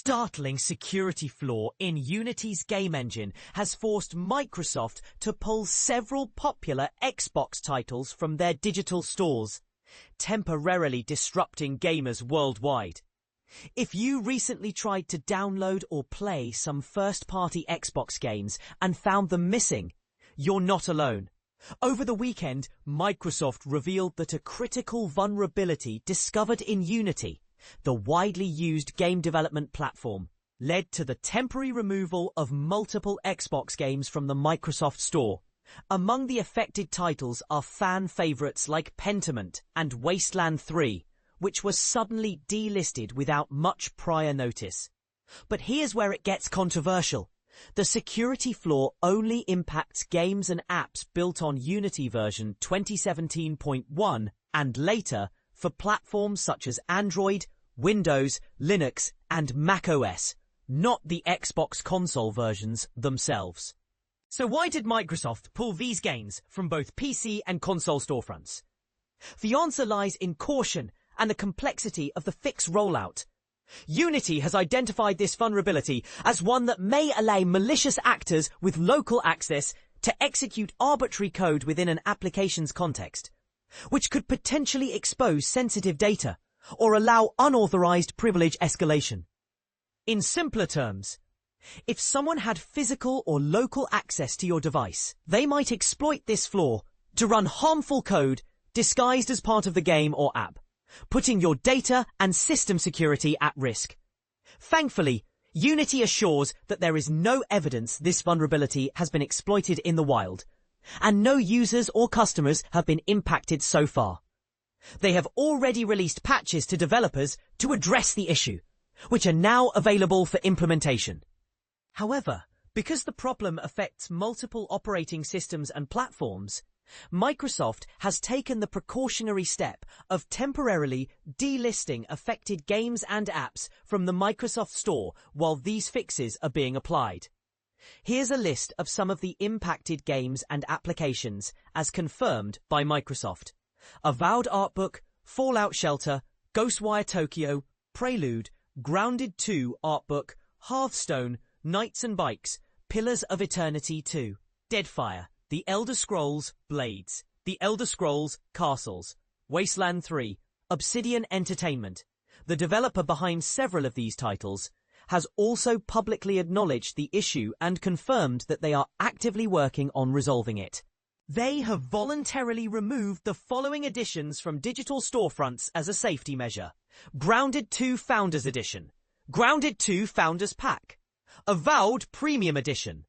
startling security flaw in Unity's game engine has forced Microsoft to pull several popular Xbox titles from their digital stores, temporarily disrupting gamers worldwide. If you recently tried to download or play some first-party Xbox games and found them missing, you're not alone. Over the weekend, Microsoft revealed that a critical vulnerability discovered in Unity, the widely used game development platform, led to the temporary removal of multiple Xbox games from the Microsoft Store. Among the affected titles are fan favorites like Pentiment and Wasteland 3, which was suddenly delisted without much prior notice. But here's where it gets controversial. The security flaw only impacts games and apps built on Unity version 2017.1 and later for platforms such as Android, Windows, Linux, and macOS, not the Xbox console versions themselves. So why did Microsoft pull these games from both PC and console storefronts? The answer lies in caution and the complexity of the fix rollout. Unity has identified this vulnerability as one that may allow malicious actors with local access to execute arbitrary code within an application's context, which could potentially expose sensitive data or allow unauthorized privilege escalation. In simpler terms, if someone had physical or local access to your device, they might exploit this flaw to run harmful code disguised as part of the game or app, putting your data and system security at risk. Thankfully, Unity assures that there is no evidence this vulnerability has been exploited in the wild, and no users or customers have been impacted so far. They have already released patches to developers to address the issue, which are now available for implementation. However, because the problem affects multiple operating systems and platforms, Microsoft has taken the precautionary step of temporarily delisting affected games and apps from the Microsoft Store while these fixes are being applied. Here's a list of some of the impacted games and applications as confirmed by Microsoft: Avowed Artbook, Fallout Shelter, Ghostwire Tokyo, Prelude, Grounded 2 Artbook, Hearthstone, Knights and Bikes, Pillars of Eternity 2, Deadfire, The Elder Scrolls Blades, The Elder Scrolls Castles, Wasteland 3, Obsidian Entertainment. The developer behind several of these titles has also publicly acknowledged the issue and confirmed that they are actively working on resolving it. They have voluntarily removed the following editions from digital storefronts as a safety measure: Grounded 2 Founders Edition, Grounded 2 Founders Pack, Avowed Premium Edition,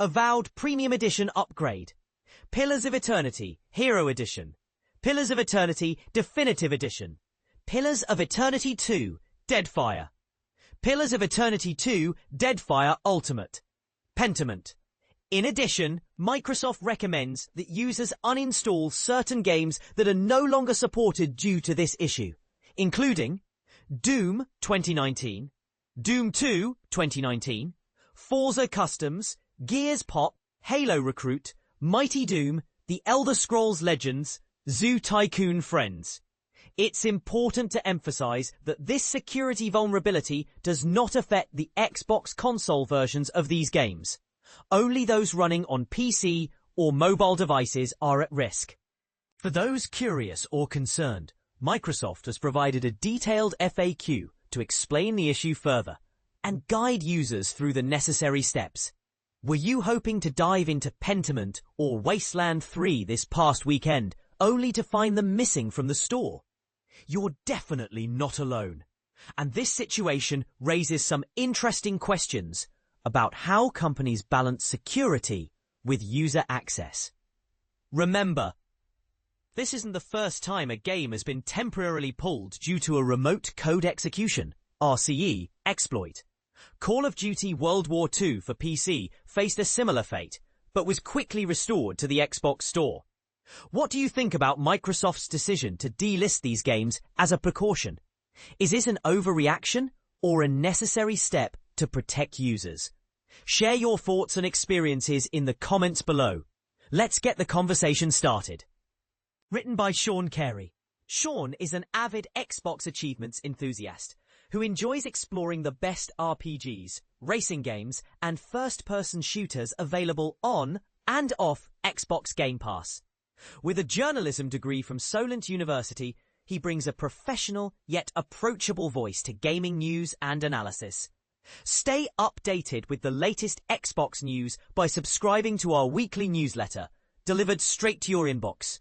Avowed Premium Edition Upgrade, Pillars of Eternity Hero Edition, Pillars of Eternity Definitive Edition, Pillars of Eternity 2 Deadfire, Pillars of Eternity 2 Deadfire Ultimate, Pentiment. In addition, Microsoft recommends that users uninstall certain games that are no longer supported due to this issue, including Doom 2019, Doom 2 2019, Forza Customs, Gears Pop, Halo Recruit, Mighty Doom, The Elder Scrolls Legends, Zoo Tycoon Friends. It's important to emphasize that this security vulnerability does not affect the Xbox console versions of these games. Only those running on PC or mobile devices are at risk. For those curious or concerned, Microsoft has provided a detailed FAQ to explain the issue further and guide users through the necessary steps. Were you hoping to dive into Pentiment or Wasteland 3 this past weekend, only to find them missing from the store? You're definitely not alone. And this situation raises some interesting questions about how companies balance security with user access. Remember, this isn't the first time a game has been temporarily pulled due to a remote code execution, RCE, exploit. Call of Duty World War II for PC faced a similar fate, but was quickly restored to the Xbox Store. What do you think about Microsoft's decision to delist these games as a precaution? Is this an overreaction or a necessary step to protect users? Share your thoughts and experiences in the comments below. Let's get the conversation started. Written by Sean Carey. Sean is an avid Xbox achievements enthusiast, who enjoys exploring the best RPGs, racing games, and first-person shooters available on and off Xbox Game Pass. With a journalism degree from Solent University, he brings a professional yet approachable voice to gaming news and analysis. Stay updated with the latest Xbox news by subscribing to our weekly newsletter, delivered straight to your inbox.